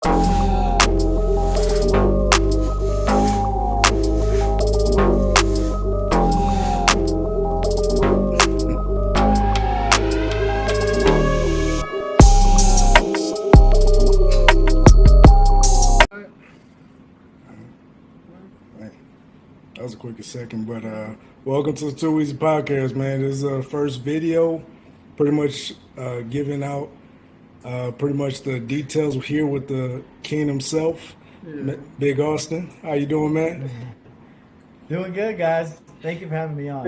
That was a quick second, but welcome to the Too Easy Podcast, man. This is the first video, pretty much giving out pretty much the details here with the king himself, Big Austin. How you doing, man? Doing good, guys. Thank you for having me on.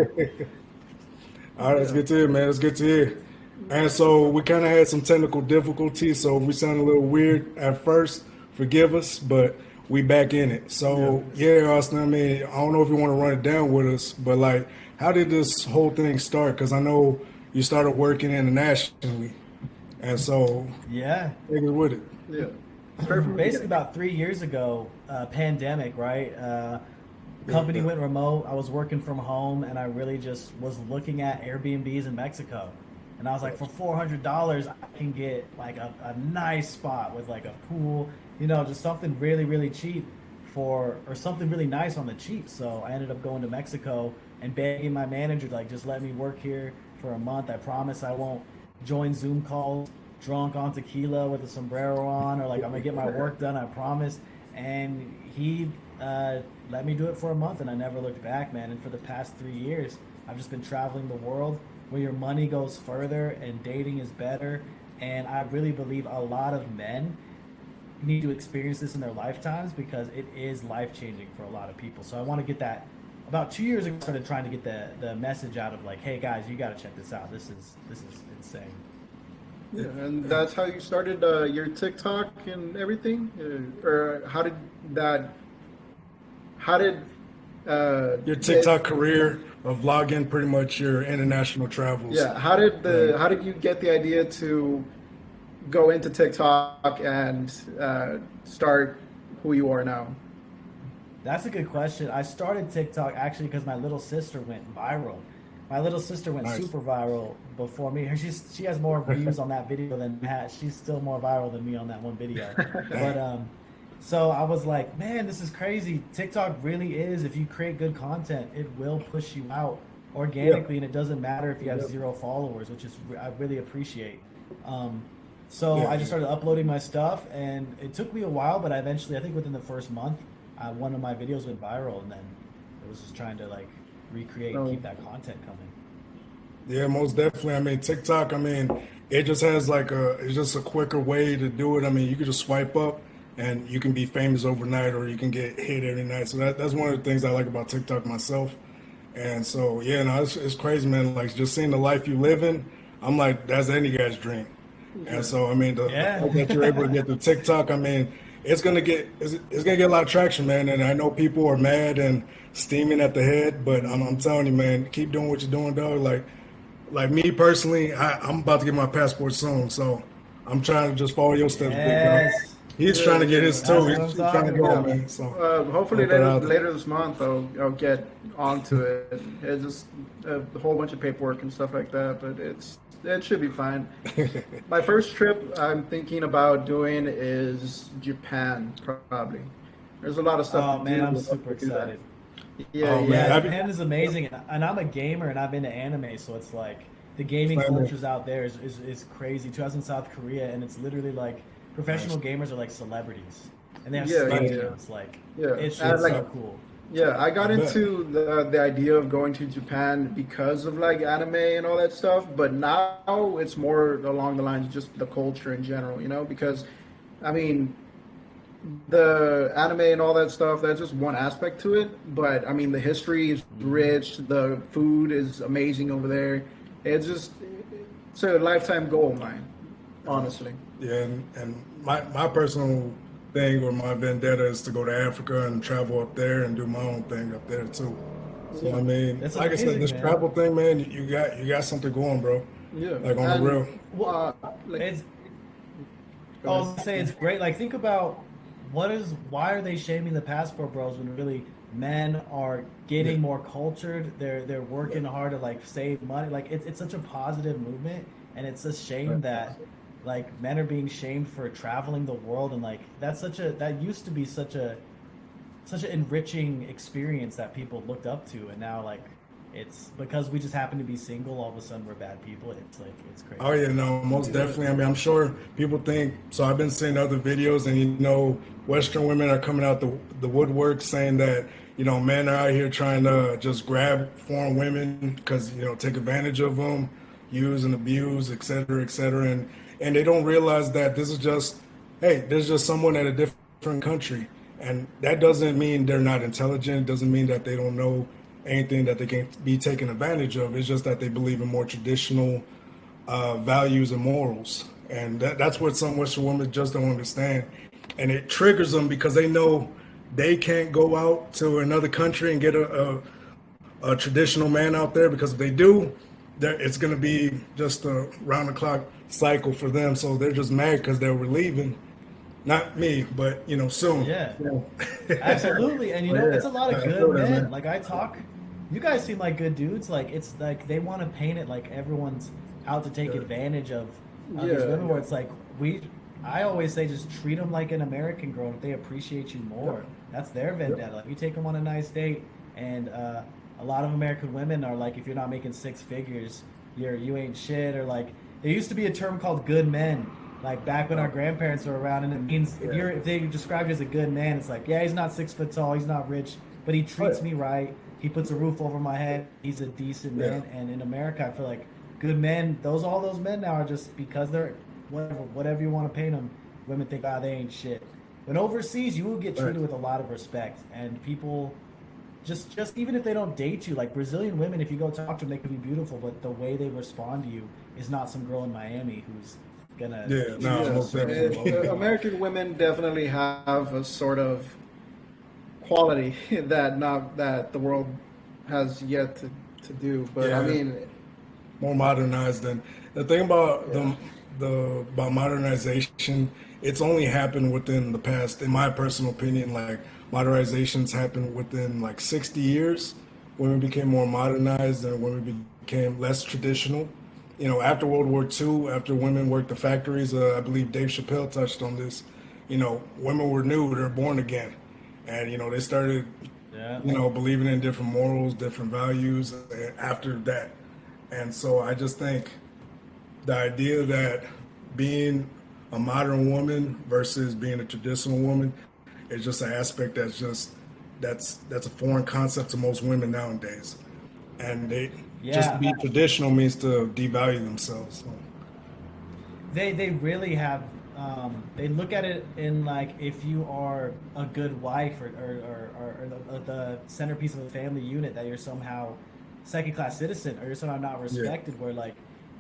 All right, that's good to hear, man. That's good to hear. And so we kind of had some technical difficulties, so if we sound a little weird at first, forgive us, but we back in it. So yeah, Austin, I mean, I don't know if you want to run it down with us, but like, how did this whole thing start? Because I know you started working internationally, and so Yeah. take it with it. Yeah. Basically, about 3 years ago, pandemic, right? Company went remote. I was working from home, and I really just was looking at Airbnbs in Mexico. And I was like, for $400, I can get like a nice spot with like a pool, you know, just something really, really cheap or something really nice on the cheap. So I ended up going to Mexico and begging my manager to like, just let me work here for a month. I promise I won't join Zoom calls drunk on tequila with a sombrero on, or like I'm gonna get my work done, I promise. And he let me do it for a month, and I never looked back, man. And for the past 3 years, I've just been traveling the world, where your money goes further and dating is better. And I really believe a lot of men need to experience this in their lifetimes, because it is life-changing for a lot of people. So I want to get that. About 2 years ago, I started trying to get the message out of like, hey guys, you got to check this out. This is insane. Yeah, and that's how you started your TikTok and everything, or how did Your TikTok career of vlogging, pretty much your international travels. Yeah, how did you get the idea to go into TikTok and start who you are now? That's a good question. I started TikTok actually because my little sister went viral. My little sister went super viral before me. She has more views on that video than Matt. She's still more viral than me on that one video. But so I was like, man, this is crazy. TikTok really is, if you create good content, it will push you out organically, and it doesn't matter if you have 0 followers, which is I really appreciate. So I just started uploading my stuff, and it took me a while, but I think within the first month, one of my videos went viral, and then it was just trying to like recreate and keep that content coming. Yeah, most definitely. I mean, TikTok, I mean, it just has like it's just a quicker way to do it. I mean, you could just swipe up and you can be famous overnight, or you can get hit every night. So that's one of the things I like about TikTok myself. And so, yeah, no, it's crazy, man. Like, just seeing the life you live in, I'm like, that's any guy's dream. And so, I mean, the fact that you're able to get the TikTok, I mean, it's gonna get a lot of traction, man. And I know people are mad and steaming at the head, but I'm telling you, man, keep doing what you're doing, dog. Like me personally, I'm about to get my passport soon, so I'm trying to just follow your steps, big dog. He's trying to get his too. He's trying to go, man. So hopefully later this month, I'll get onto it. It's just a whole bunch of paperwork and stuff like that, but it should be fine. My first trip I'm thinking about doing is Japan, probably. There's a lot of stuff. Oh man, I'm super excited. Yeah, Japan is amazing, and I'm a gamer, and I've been to anime, so it's like the gaming cultures out there is crazy. Too. I was in South Korea, and it's literally like professional gamers are like celebrities, and they have stadiums. Like it's so cool. Yeah, I got into the idea of going to Japan because of like anime and all that stuff, but now it's more along the lines of just the culture in general, you know, because I mean, the anime and all that stuff, that's just one aspect to it, but I mean, the history is rich, the food is amazing over there. It's a lifetime goal of mine, honestly. Yeah, and my personal thing or my vendetta is to go to Africa and travel up there and do my own thing up there too. So I mean, That's like amazing, I said, this man. travel thing, man, you got something going, bro. Yeah, Like on the real. Well, I was gonna say it's great. Like, think about why are they shaming the passport bros when really men are getting more cultured? They're working hard to like save money. Like, it's such a positive movement, and it's a shame that like men are being shamed for traveling the world, and like that used to be such an enriching experience that people looked up to, and now like it's because we just happen to be single, all of a sudden we're bad people. It's like it's crazy. Oh yeah, no, most definitely. I mean, I'm sure people think so. I've been seeing other videos, and Western women are coming out the woodwork saying that men are out here trying to just grab foreign women because take advantage of them, use and abuse, et cetera, and they don't realize that this is just there's just someone at a different country, and that doesn't mean they're not intelligent. Doesn't mean that they don't know anything that they can be taken advantage of. It's just that they believe in more traditional values and morals, and that's what some Western women just don't understand, and it triggers them because they know they can't go out to another country and get a traditional man out there, because if they do, it's going to be just a round the clock cycle for them. So they're just mad because they were leaving. Not me, but soon. Yeah, absolutely. And it's a lot of good men. Like you guys seem like good dudes. Like it's like they want to paint it like everyone's out to take advantage of these women. Where it's like I always say just treat them like an American girl. If they appreciate you more, that's their vendetta. Like you take them on a nice date, and a lot of American women are like, if you're not making six figures, you ain't shit. Or like there used to be a term called good men. Like back when our grandparents were around, and it means if they describe you as a good man, it's like, yeah, he's not 6 foot tall, he's not rich, but he treats me right. He puts a roof over my head. He's a decent man. And in America, I feel like good men, all those men now are just because they're whatever you want to paint them. Women think, they ain't shit. When overseas, you will get treated with a lot of respect, and people just even if they don't date you, like Brazilian women, if you go talk to them, they could be beautiful, but the way they respond to you is not some girl in Miami who's gonna. American women definitely have a sort of quality that the world has yet to do. But I mean, more modernized than the thing about about modernization. It's only happened within the past, in my personal opinion. Like modernizations happened within like 60 years. Women became more modernized, and women became less traditional. After World War II, after women worked the factories, I believe Dave Chappelle touched on this. Women were new; they're born again, and they started, believing in different morals, different values after that. And so I just think the idea that being a modern woman versus being a traditional woman is just an aspect that's a foreign concept to most women nowadays, and just to be traditional means to devalue themselves. So. They really have. They look at it in like, if you are a good wife or the centerpiece of a family unit, that you're somehow second-class citizen, or you're somehow not respected. Where like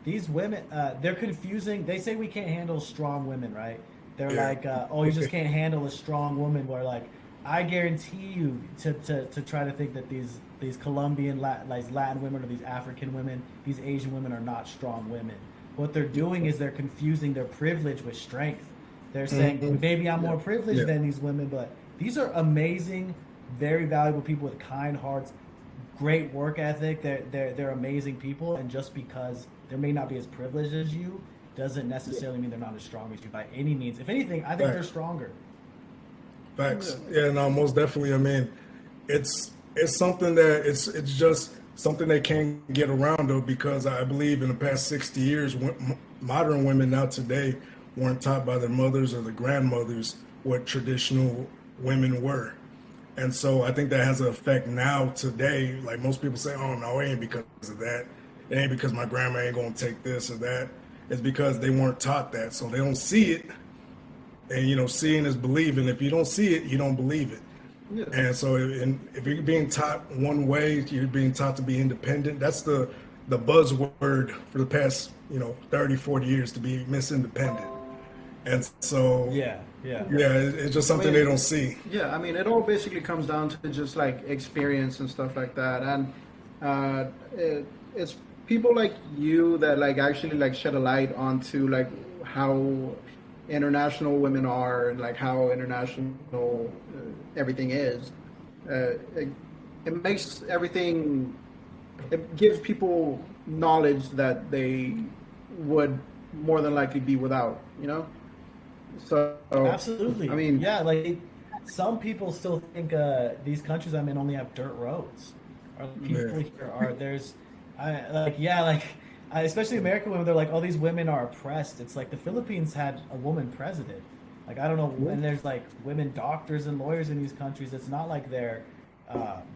these women, they're confusing. They say we can't handle strong women, right? They're like, you just can't handle a strong woman. Where like, I guarantee you to try to think that these Colombian Latin women, or these African women, these Asian women are not strong women. What they're doing is they're confusing their privilege with strength. They're saying, maybe I'm more privileged than these women, but these are amazing, very valuable people with kind hearts, great work ethic. They're amazing people, and just because they may not be as privileged as you doesn't necessarily mean they're not as strong as you by any means. If anything, I think they're stronger. Facts. Yeah, no, most definitely. I mean, it's something that it's just something they can't get around, though, because I believe in the past 60 years, modern women now today weren't taught by their mothers or their grandmothers what traditional women were. And so I think that has an effect now today. Like most people say, oh, no, it ain't because of that. It ain't because my grandma ain't going to take this or that. It's because they weren't taught that. So they don't see it. And, seeing is believing. If you don't see it, you don't believe it. Yeah. And so if you're being taught one way, you're being taught to be independent. That's the buzzword for the past, 30, 40 years, to be Miss Independent. And so, it's just something they don't see. Yeah, I mean, it all basically comes down to just like experience and stuff like that. And it's people like you that like actually like shed a light onto like how international women are, and like how international everything is. It makes everything, it gives people knowledge that they would more than likely be without, you know. So Absolutely. I mean, Yeah, like some people still think these countries I'm in only have dirt roads. Or Yeah. people here are there's, I like yeah like, especially American women. They're like, oh, these women are oppressed. It's like the Philippines had a woman president. Like I don't know, and there's like women doctors and lawyers in these countries. It's not like they're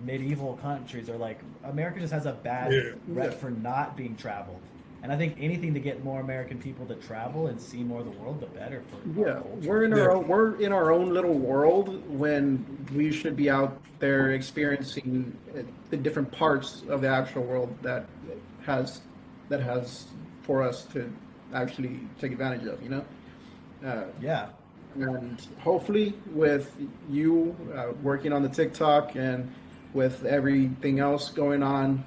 medieval countries, or like America just has a bad Yeah. yeah. rep for not being traveled. And I think anything to get more American people to travel and see more of the world, the better for our Yeah, culture. Yeah. we're in our own little world when we should be out there experiencing the different parts of the actual world has that has for us to actually take advantage of, you know. Yeah. And hopefully, with you working on the TikTok and with everything else going on,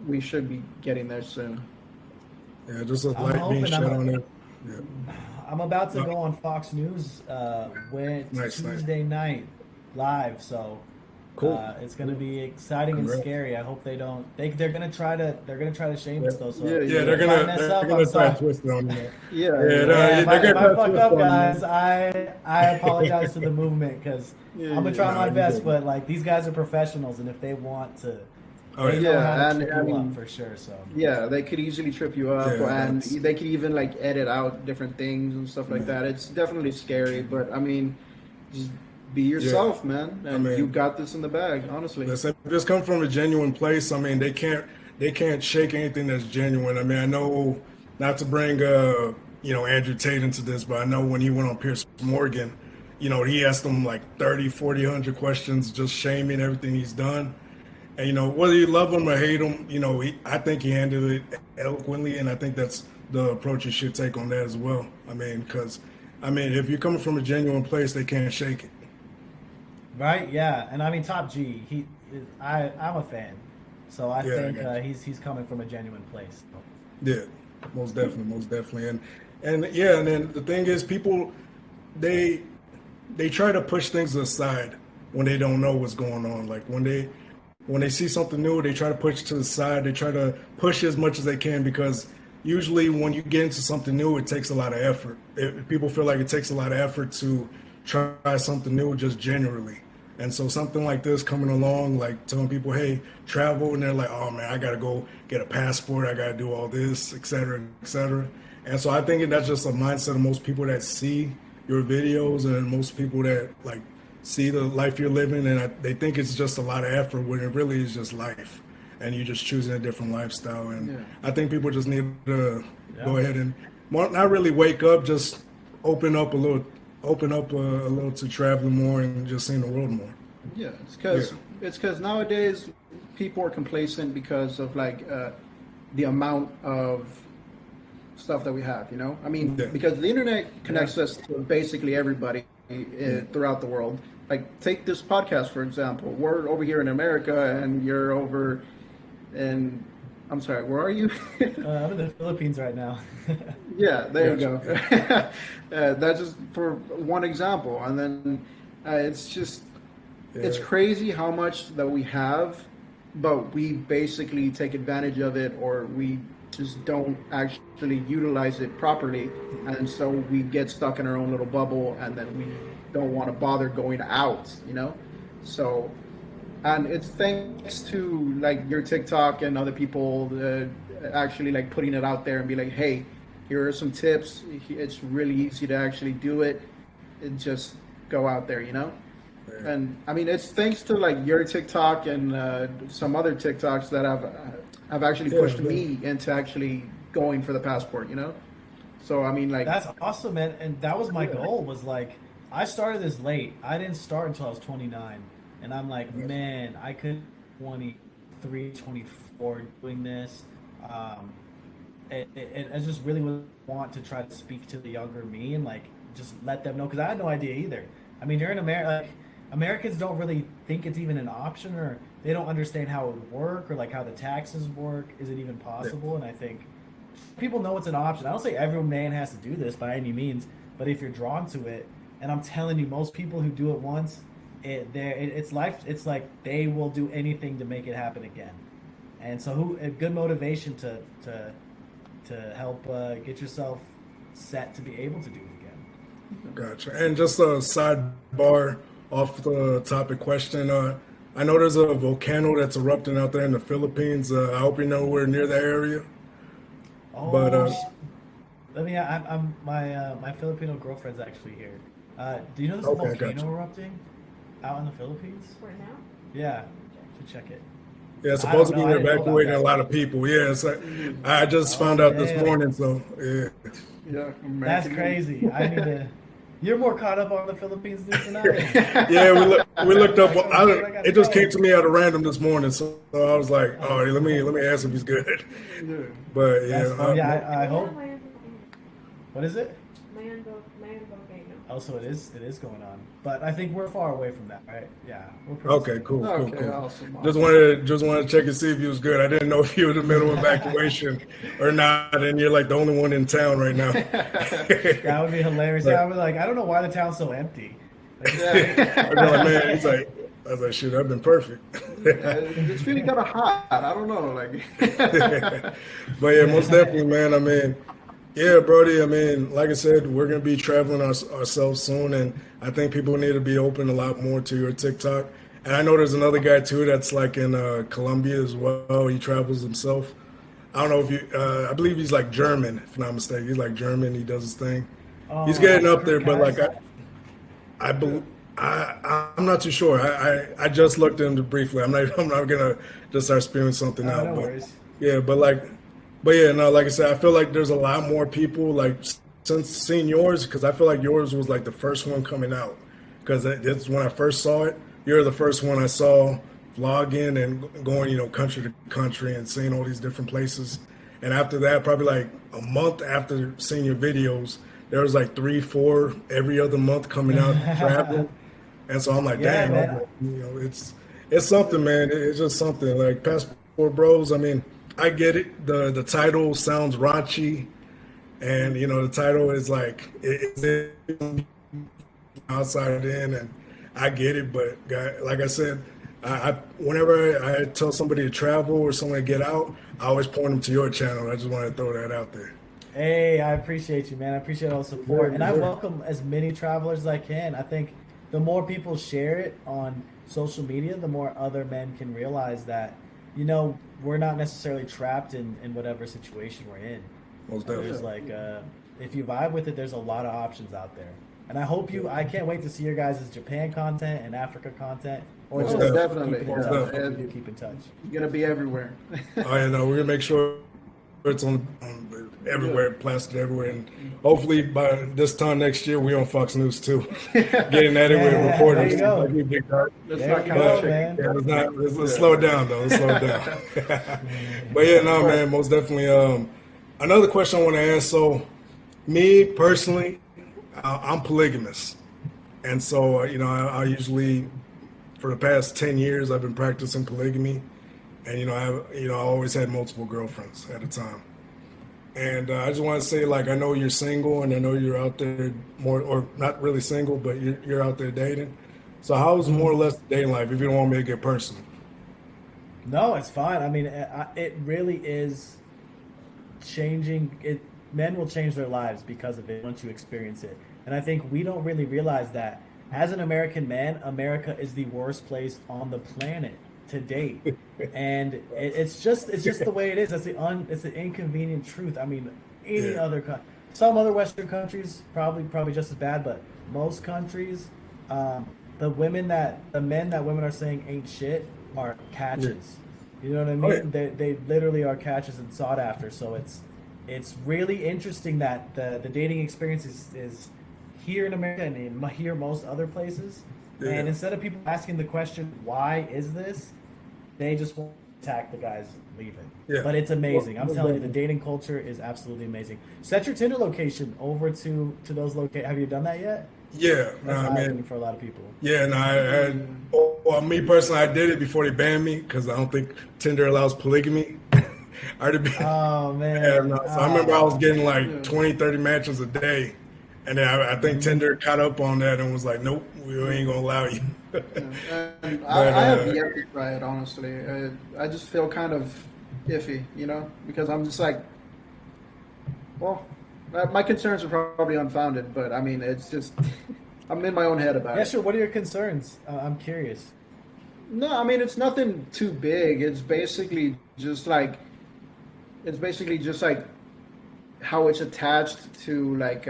we should be getting there soon. Yeah, just a I'm light being hoping. shed on it. Yeah. I'm about to Uh, go on Fox News when Nice, nice. Tuesday night live, so Cool. it's going to be exciting and Congrats. scary. I hope they don't. They're going to try to shame us though. So Yeah, Yeah, yeah. if I mess up, they're I'm gonna try sorry. to twist it on you. Yeah, Yeah, yeah. no, Yeah, they're if I gonna try to fuck twist up, it on you. guys, I apologize to the movement because Yeah, I'm gonna try yeah. my Nah, best. you But like these guys are professionals, and if they want to, Oh, they yeah. know how Yeah, to and trip I you mean, up for sure. So yeah, they could easily trip you up, Yeah, and that's- they could even like edit out different things and stuff like that. It's definitely scary, but I mean, just be yourself, man, and mean- you got this in the bag, honestly. Listen, if this come from a genuine place, I mean, they can't shake anything that's genuine. I mean, I know not to bring Andrew Tate into this, but I know when he went on Pierce Morgan, he asked them like 30, 40, 100 questions, just shaming everything he's done. And whether you love him or hate him, I think he handled it eloquently, and I think that's the approach you should take on that as well. I mean, because if you're coming from a genuine place, they can't shake it. right, yeah, and I mean Top G, I'm a fan, so I Yeah, I think got you. he's coming from a genuine place. Yeah, most definitely, and yeah, and then the thing is, people they try to push things aside when they don't know what's going on. Like when they see something new, they try to push it to the side. They try to push as much as they can because usually when you get into something new, it takes a lot of effort. People feel like it takes a lot of effort to try something new just generally. And so something like this coming along, like telling people, hey, travel, and they're like, oh man, I got to go get a passport. I got to do all this, et cetera, et cetera. And so I think that's just a mindset of most people that see your videos and most people that like see the life you're living, and they think it's just a lot of effort when it really is just life. And you're just choosing a different lifestyle. And Yeah. I think people just need to Yeah. go ahead and not really wake up, just open up a little to traveling more and just seeing the world more. Yeah, Yeah. it's because nowadays people are complacent because of like the amount of stuff that we have. You know, I mean, Yeah. because the internet connects us to basically everybody throughout the world. Like, take this podcast for example. We're over here in America, and you're over in. I'm sorry, where are you? I'm in the Philippines right now. Yeah, there you go. Gotcha. That's just for one example, and then it's just it's Yeah. crazy how much that we have, but we basically take advantage of it, or we just don't actually utilize it properly, and so we get stuck in our own little bubble, and then we don't want to bother going out, you know. So, and it's thanks to like your TikTok and other people actually like putting it out there and be like, hey, here are some tips. It's really easy to actually do it, and just go out there, you know. Yeah. And I mean, it's thanks to like your TikTok and some other TikToks that have actually Yeah, pushed yeah. me into actually going for the passport, you know. So I mean, like, That's awesome, man. And that was my Yeah. goal. Was like, I started this late. I didn't start until I was 29, and I'm like, man, I could 23, 24 doing this. I just really would want to try to speak to the younger me and like just let them know, because I had no idea either. I mean, you're in America. Like, Americans don't really think it's even an option, or they don't understand how it would work, or like how the taxes work. Is it even possible? And I think people know it's an option. I don't say every man has to do this by any means, but if you're drawn to it, and I'm telling you, most people who do it once, it's life. It's like they will do anything to make it happen again. And so, a good motivation to to help get yourself set to be able to do it again. Gotcha. And just a sidebar off the topic question. I know there's a volcano that's erupting out there in the Philippines. I hope you know we're near that area. But Oh, let me. I'm my Filipino girlfriend's actually here. Do you know there's a okay, volcano gotcha. erupting out in the Philippines? Right now? Yeah, should check it. Yeah, I don't supposedly know. I they're didn't know about evacuating a that. lot of people. Yeah, it's like, I just Oh found out this damn, morning. So yeah, Yeah, that's American. crazy. I need to. You're more caught up on the Philippines news than I am. yeah, we looked up. I gotta It just go. came to me out of random this morning, so I was like, oh, let me ask if he's good. Yeah. But That's yeah, funny. Yeah, I hope. Mayan What is it? volcano. Oh, so it is going on. But I think we're far away from that, right? Yeah, we're pretty okay, safe. cool, cool, Okay, cool. awesome. Just wanted to check and see if he was good. I didn't know if he was in the middle of evacuation or not, and you're like the only one in town right now. That would be hilarious. Yeah, I was like, I don't know why the town's so empty. Like, I was like, man, he's like, I was like, shit, I've been perfect. It's feeling kind of hot. I don't know, like. But yeah, most definitely, man. I mean, yeah, Brody. I mean, like I said, we're gonna be traveling ourselves soon, and I think people need to be open a lot more to your TikTok. And I know there's another guy too that's like in Colombia as well. He travels himself. I don't know if you. I believe he's like German, if I'm not mistaken. He's like German. He does his thing. He's getting up there, but like I believe. I'm not too sure. I just looked into briefly. I'm not gonna just start spewing something out. no But worries. yeah, but yeah, no, like I said, I feel like there's a lot more people like since seeing yours, because I feel like yours was like the first one coming out, because that's when I first saw it. You're the first one I saw vlogging and going, country to country and seeing all these different places. And after that, probably like a month after seeing your videos, there was like 3, 4 every other month coming out traveling. And so I'm like, Yeah, damn, man. it's something, man. It's just something like Passport Bros. I mean, I get it. The title sounds raunchy, and the title is like it's outside in, and I get it. But like I said, whenever I tell somebody to travel or someone to get out, I always point them to your channel. I just want to throw that out there. Hey, I appreciate you, man. I appreciate all the support, Yeah, and I yeah. welcome as many travelers as I can. I think the more people share it on social media, the more other men can realize that, we're not necessarily trapped in whatever situation we're in. Most There's definitely. like, if you vibe with it, there's a lot of options out there. And I can't wait to see your guys' Japan content and Africa content, or Most just definitely, keep in yeah. touch. And- We do keep in touch. You're gonna be everywhere. Oh, yeah, no, we're gonna make sure it's on everywhere, plastered everywhere, and hopefully by this time next year we on Fox News too, getting that in with Yeah, reporters. there you go. Like we big guys. Let's There not you count go, chicken. man. Yeah, let's slow it down though. Let's slow it down. But yeah, no, man, most definitely. Another question I want to ask. So, me personally, I'm polygamous, and so I usually, for the past 10 years, I've been practicing polygamy, and I always had multiple girlfriends at a time. And I just want to say, like, I know you're single, and I know you're out there more, or not really single, but you're out there dating. So how's more or less the dating life, if you don't want me to get personal? No, it's fine. I mean, it really is changing. Men will change their lives because of it once you experience it. And I think we don't really realize that as an American man, America is the worst place on the planet to date. And it's just the way it is. It's the inconvenient truth. I mean, any Yeah. other some other Western countries probably just as bad, but most countries, the men that women are saying ain't shit are catches. You know what I mean? Oh, yeah. They literally are catches and sought after. So it's really interesting that the dating experience is here in America and here most other places. Yeah. And instead of people asking the question, why is this? They just want to attack the guys leaving. Yeah. But it's amazing. Well, I'm telling you, the dating culture is absolutely amazing. Set your Tinder location over to those locations. Have you done that yet? Yeah, no, That's I eye-opening mean, for a lot of people. yeah, no, well, me personally, I did it before they banned me because I don't think Tinder allows polygamy. I already been, Oh man. yeah, no, so I remember I was getting like Yeah. 20, 30 matches a day, and then I think Tinder caught up on that and was like, nope, we ain't gonna allow you. And But, I have yet to try it, honestly. I just feel kind of iffy, because I'm just like, Well, my concerns are probably unfounded, but I mean, it's just I'm in my own head about Yeah, it. sure. What are your concerns? I'm curious. No, I mean it's nothing too big. It's basically just like how it's attached to like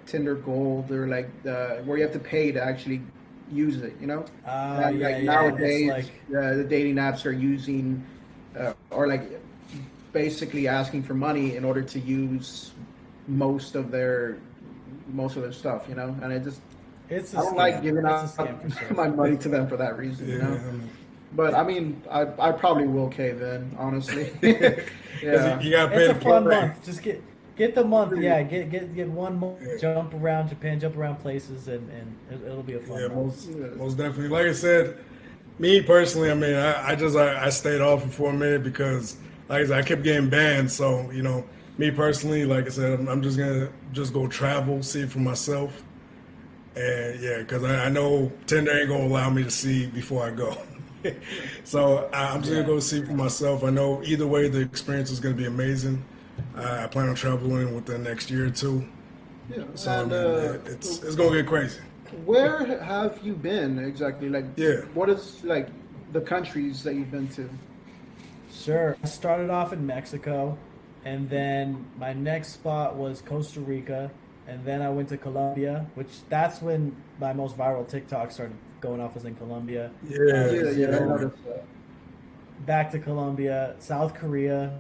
Tinder Gold or like where you have to pay to actually use it. You know, and Yeah, like yeah. It's nowadays like, the dating apps are using or like basically asking for money in order to use most of their most of their stuff. You know, and it's a I don't like scam. giving It's a out scam for sure. my money to them for that reason. You Yeah, know. I mean, But I mean, I probably will cave in, honestly. 'cause Yeah. you gotta It's pay a to fun play. month. Just get the month. Yeah, get one month. Yeah. Jump around Japan, jump around places, and it'll be a fun Yeah, month. most definitely. Like I said, me personally, I mean, I stayed off for a minute because, like I said, I kept getting banned. So me personally, like I said, I'm just gonna just go travel, see it for myself, and yeah, because I know Tinder ain't gonna allow me to see before I go. So I'm just Yeah. gonna go see for myself. I know either way, the experience is gonna be amazing. I plan on traveling within the next year or two. Yeah. So And I mean, it's gonna get crazy. where have you been exactly? Like, Yeah. what is like the countries that you've been to? Sure. I started off in Mexico, and then my next spot was Costa Rica, and then I went to Colombia, which that's when my most viral TikTok started going off was in Colombia. Yeah, Yeah, yeah, I Brazil, noticed that. back to Colombia, South Korea,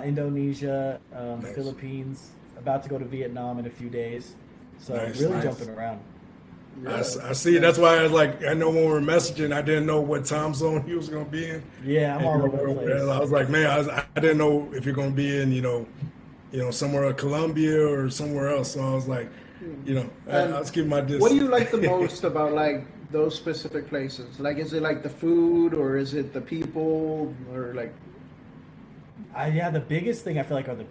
Indonesia, Nice. Philippines. About to go to Vietnam in a few days. So Nice, really nice. jumping around. I see. That's why I was like, I know when we were messaging, I didn't know what time zone he was gonna be in. Yeah, I'm all over the place. I was like, man, I didn't know if you're gonna be in, somewhere in Colombia or somewhere else. So I was like, I was keeping my distance. What do you like the most about like those specific places? Like, is it like the food, or is it the people, or like? Yeah, the biggest thing I feel like are the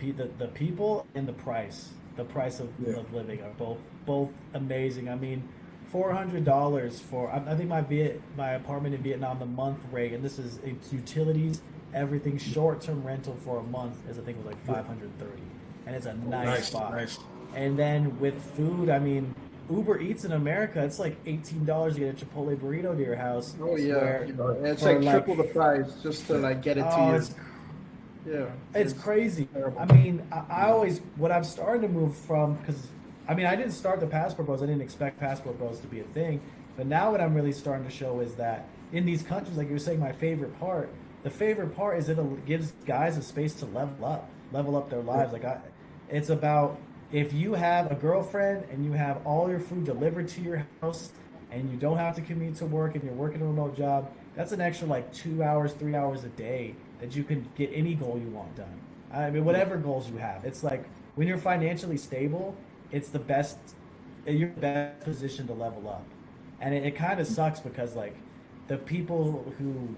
people and the price. The price Yeah. of living are both amazing. I mean, $400 for I think my apartment in Vietnam, the month rate, and this is it's utilities, everything, short term rental for a month is I think was like 530, and it's a nice spot. Nice. And then with food, I mean, Uber Eats in America, it's like $18 to get a Chipotle burrito to your house. Oh yeah, where and it's for, like triple the price just to like get it to oh, you. it's Yeah, It's crazy. terrible. I mean, I always what I'm starting to move from because I mean I didn't start the passport bros. I didn't expect passport bros to be a thing, but now what I'm really starting to show is that in these countries, like you were saying, the favorite part is it gives guys a space to level up their lives. It's about if you have a girlfriend and you have all your food delivered to your house and you don't have to commute to work and you're working a remote job, that's an extra like 2 hours, 3 hours a day that you can get any goal you want done. I mean, whatever goals you have. It's like when you're financially stable, it's you're in the best position to level up. And it kind of sucks because like the people who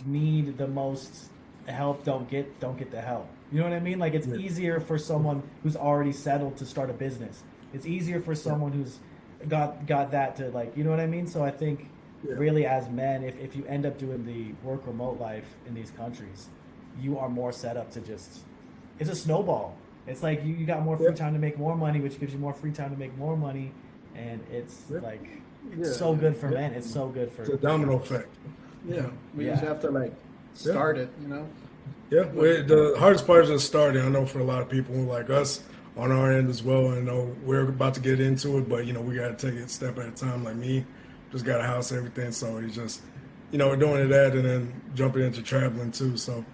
need the most help don't get the help. You know what I mean? Like it's easier for someone who's already settled to start a business. It's easier for someone who's got that to like, you know what I mean? So I think really as men, if you end up doing the work remote life in these countries, you are more set up to it's a snowball. It's like you got more free time to make more money, which gives you more free time to make more money. And it's like so good for men. It's so good for It's a domino effect. Yeah, we Yeah. just have to like start it, you know. Yeah, the hardest part is just starting. I know for a lot of people like us on our end as well. I know we're about to get into it, but we got to take it step at a time. Like me, just got a house, everything. So it's just, we're doing that and then jumping into traveling too. So,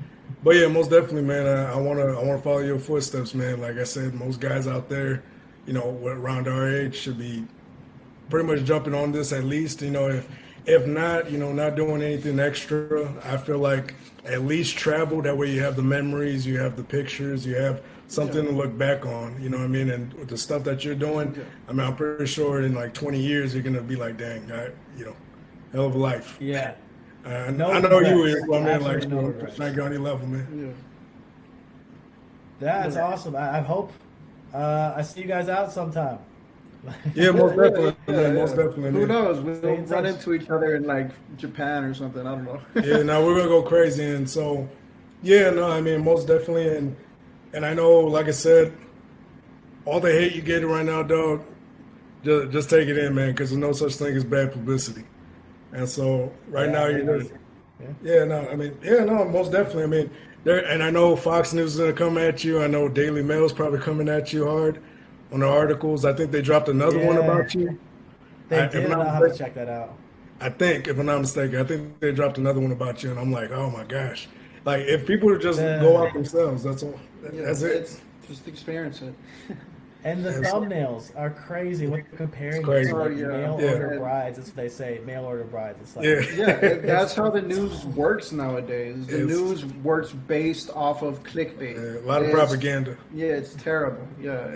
but yeah, most definitely, man. I wanna follow your footsteps, man. Like I said, most guys out there, around our age should be pretty much jumping on this at least. If not, not doing anything extra. I feel like at least travel. That way you have the memories, you have the pictures, you have something to look back on. You know what I mean? And with the stuff that you're doing, I mean, I'm pretty sure in like 20 years you're gonna be like, dang, hell of a life. Yeah. I No know you regrets. is. I mean, like, Absolutely no regrets. not on any level, man. Yeah. That's awesome. I hope I see you guys out sometime. Yeah, most definitely. Yeah, Most definitely. Who man. knows? We'll Stay in run touch. into each other in like Japan or something. I don't know. Yeah, now we're gonna go crazy, and so yeah, no, I mean most definitely, and I know, like I said, all the hate you getting right now, dog, just take it in, man, because there's no such thing as bad publicity. And so right now, you're just, most definitely. I mean, and I know Fox News is going to come at you. I know Daily Mail's probably coming at you hard on the articles. I think they dropped another one about you. They did. I'll have to check that out. I think, if I'm not mistaken, I think they dropped another one about you, and I'm like, oh my gosh. Like, if people would just go out themselves, that's all. That's it. Just experience it. And the thumbnails are crazy. What they're comparing crazy. to like mail order brides. That's what they say. Mail order brides. It's like that's how the news works nowadays. The news works based off of clickbait. Yeah, a lot of propaganda. Yeah, it's terrible. Yeah,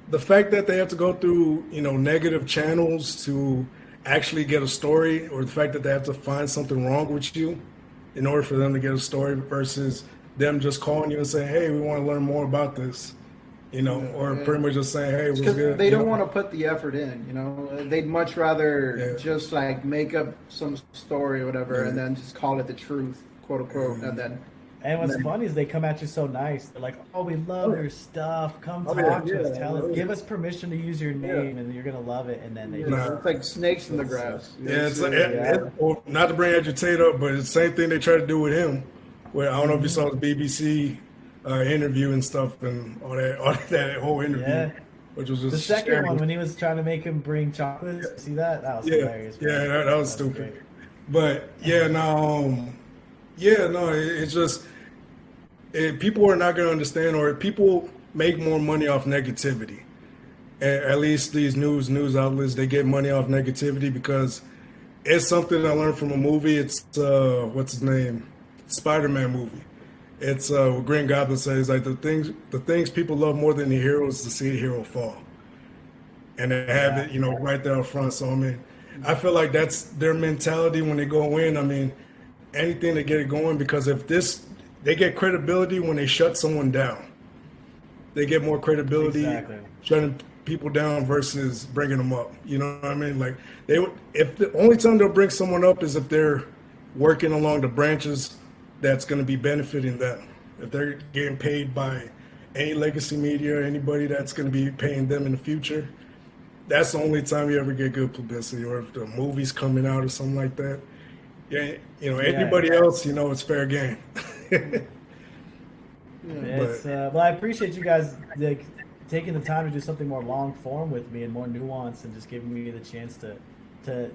the fact that they have to go through, negative channels to actually get a story, or the fact that they have to find something wrong with you in order for them to get a story versus them just calling you and saying, hey, we want to learn more about this, or pretty much just saying, hey, what's good. They don't want to put the effort in, They'd much rather just like make up some story or whatever and then just call it the truth, quote unquote, and then. And what's funny is they come at you so nice. They're like, "Oh, we love your stuff. Come talk to us. Tell us. Give us permission to use your name, and you're gonna love it." And then they it's like snakes in the grass. Well, not to bring Agitate up, but it's the same thing they try to do with him. Where I don't know if you saw the BBC interview and stuff, and all that whole interview, which was just the second one when he was trying to make him bring chocolates. See that? That was hilarious. Yeah, that was stupid. Great. But it's just. People are not going to understand, or people make more money off negativity. At least these news outlets, they get money off negativity because it's something I learned from a movie. It's what's his name, Spider-Man movie. It's what Green Goblin says, like the things people love more than the heroes is to see the hero fall, and they have it, right there up front. So I mean, I feel like that's their mentality when they go in. I mean, anything to get it going, because they get credibility when they shut someone down. They get more credibility shutting people down versus bringing them up. You know what I mean? Like if the only time they'll bring someone up is if they're working along the branches that's going to be benefiting them. If they're getting paid by any legacy media or anybody that's going to be paying them in the future, that's the only time you ever get good publicity. Or if the movie's coming out or something like that. Yeah, anybody else, it's fair game. Well, I appreciate you guys taking the time to do something more long form with me and more nuanced, and just giving me the chance to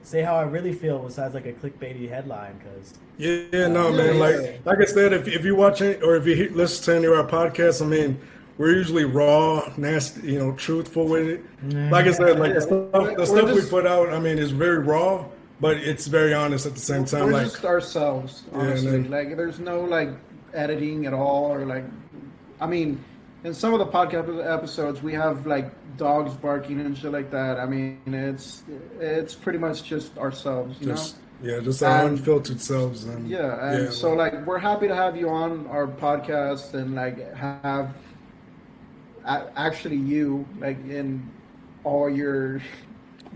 say how I really feel besides like a clickbaity headline. Because man, like I said, if you watch it or if you listen to any of our podcasts, I mean, we're usually raw, nasty, truthful with it. Like I said, like the stuff we put out, I mean, is very raw. But it's very honest at the same time. We're just ourselves, honestly. Like, there's no editing at all, or I mean, in some of the podcast episodes, we have dogs barking and shit like that. I mean, it's pretty much just ourselves, just our unfiltered selves. And so we're happy to have you on our podcast and have actually you in all your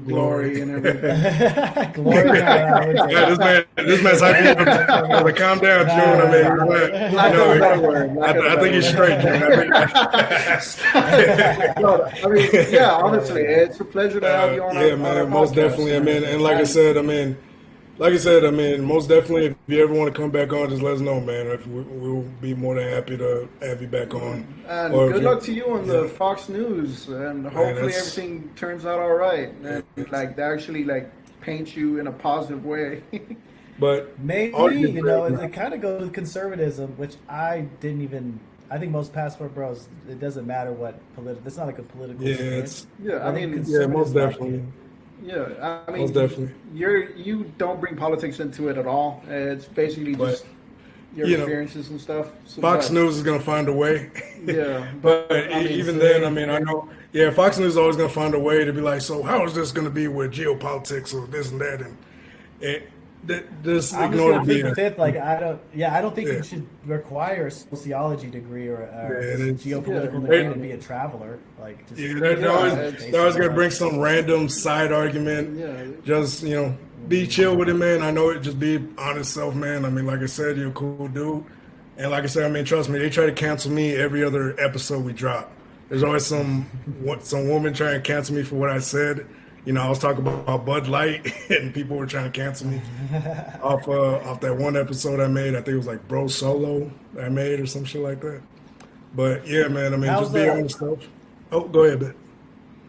glory and everything. Glory. This man's hyping. Calm down, June. I think he's straight, June. Honestly, it's a pleasure to have you on. Man, most definitely. I mean, and like I said, most definitely, if you ever want to come back on, just let us know, man. We'll be more than happy to have you back on. And good luck to you on the Fox News, and hopefully everything turns out all right. And they actually paint you in a positive way. But maybe it kind of goes with conservatism, which I didn't even. I think most passport bros, it doesn't matter what political. It's not like a political. I mean, most definitely. Yeah, I mean, most definitely. You don't bring politics into it at all. It's basically just your experiences and stuff. So, Fox News is going to find a way. Yeah. But even then, I mean, I know, Fox News is always going to find a way to be like, so how is this going to be with geopolitics or this and that? And just ignore the BS. I don't think you should require a sociology degree or a geopolitical degree to be a traveler. They're always going to bring some random side argument. Yeah. Just, be chill with it, man. I know it. Just be honest self, man. I mean, like I said, you're a cool dude. And like I said, I mean, trust me, they try to cancel me every other episode we drop. There's always some woman trying to cancel me for what I said. You know, I was talking about Bud Light, and people were trying to cancel me off that one episode I made. I think it was like Bro Solo I made or some shit like that. But yeah, man, I mean, How's just be that? honest stuff. Oh, go ahead, man.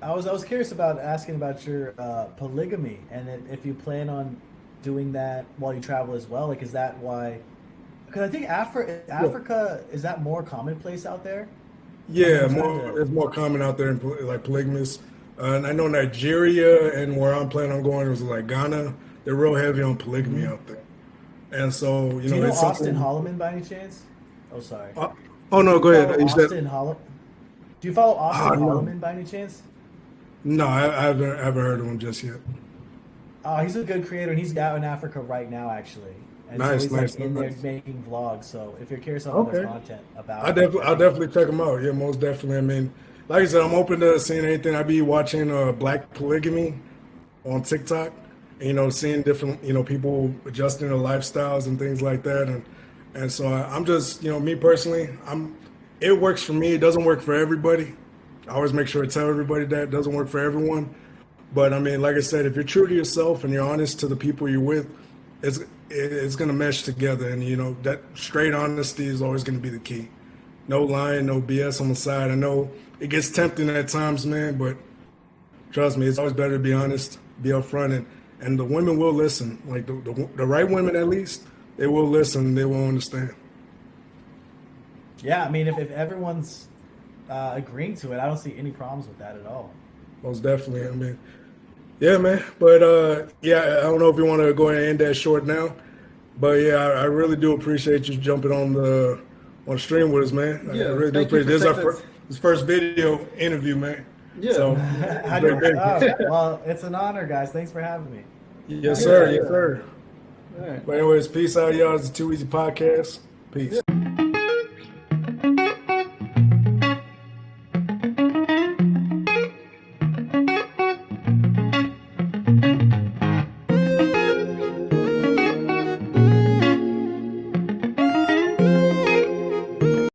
I was curious about asking about your polygamy, and if you plan on doing that while you travel as well. Like, is that why? Because I think Africa is that more commonplace out there? Yeah, I'm trying more to- it's more common out there in like polygamous. And I know Nigeria and where I'm planning on going is like Ghana. They're real heavy on polygamy out there. And so, Do you know it's Austin something. Holloman by any chance? Oh, sorry. Oh no, go ahead. Follow You said Austin Holloman? Do you follow Austin no. Holloman by any chance? no. I haven't heard of him just yet. Oh, he's a good creator, and he's out in Africa right now, actually. And Nice, so he's nice, like in there nice. making vlogs. So if you're curious on other Okay. content about, I'll definitely check him out. Yeah, most definitely. I mean, like I said, I'm open to seeing anything. I be watching Black Polygamy on TikTok, and, seeing different, people adjusting their lifestyles and things like that. And so I'm just, me personally, it works for me. It doesn't work for everybody. I always make sure to tell everybody that it doesn't work for everyone. But I mean, like I said, if you're true to yourself and you're honest to the people you're with, it's going to mesh together. And, that straight honesty is always going to be the key. No lying, no BS on the side. I know it gets tempting at times, man, but trust me, it's always better to be honest, be upfront, and the women will listen. Like the right women, at least, they will listen. They will understand. yeah, I mean, if everyone's agreeing to it, I don't see any problems with that at all. Most definitely. I mean, yeah, man. But yeah, I don't know if you want to go ahead and end that short now, but yeah, I really do appreciate you jumping on the stream with us, man. I Yeah, really do thank you appreciate for this. Is our taking this. this first video interview, man. Yeah. So, How do you- oh, well, it's an honor, guys. Thanks for having me. yes, sir. Yeah. Yes, sir. All right. But anyways, peace out, y'all. It's the Too Easy Podcast. Peace.